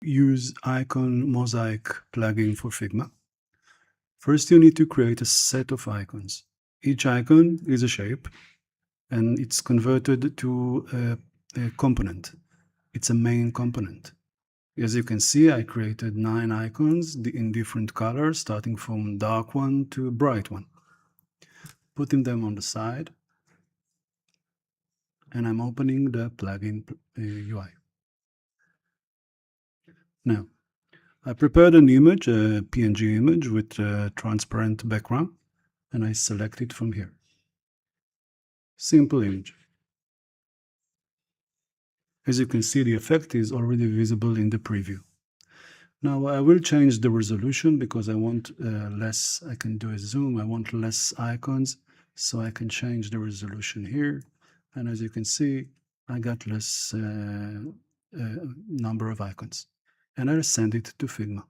use icon-mosaic plugin for Figma, first you need to create a set of icons. Each icon is a shape, and it's converted to a component. It's a main component. As you can see, I created 9 icons in different colors, starting from dark one to bright one. Putting them on the side, and I'm opening the plugin UI. Now, I prepared an image, a PNG image with a transparent background, and I select it from here. Simple image. As you can see, the effect is already visible in the preview. Now I will change the resolution because I want less. I can do a zoom. I want less icons, so I can change the resolution here. And as you can see, I got less number of icons. And I'll send it to Figma.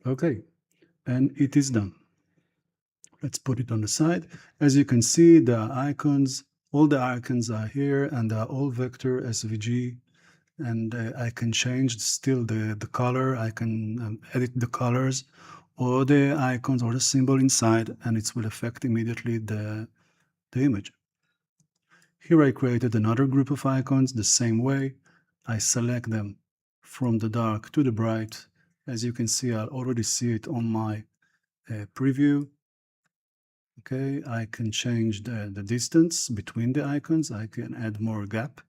Okay, and it is done. Let's put it on the side. As you can see, the icons, all the icons are here, and they are all vector SVG. And I can change still the color. I can edit the colors or the icons or the symbol inside, and it will affect immediately the image. Here I created another group of icons the same way. I select them from the dark to the bright. As you can see, I already see it on my preview. Okay, I can change the distance between the icons. I can add more gap.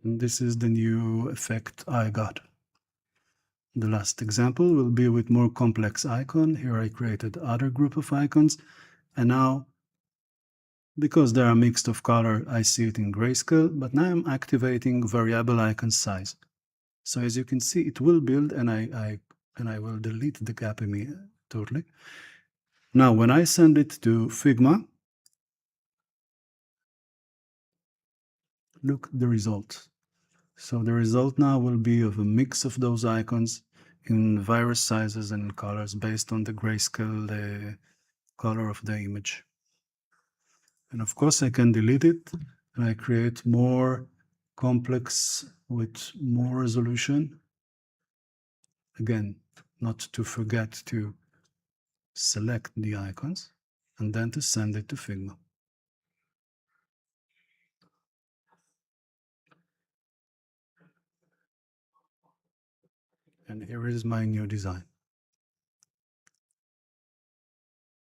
And this is the new effect I got. The last example will be with more complex icon. Here I created other group of icons, and now because they are mixed of color, I see it in grayscale, but now I'm activating variable icon size. So as you can see, it will build, and I will delete the gap totally. Now when I send it to Figma, look the result. So the result now will be of a mix of those icons in various sizes and colors based on the grayscale color of the image. And of course I can delete it, and I create more complex with more resolution. Again, not to forget to select the icons and then to send it to Figma. And here is my new design.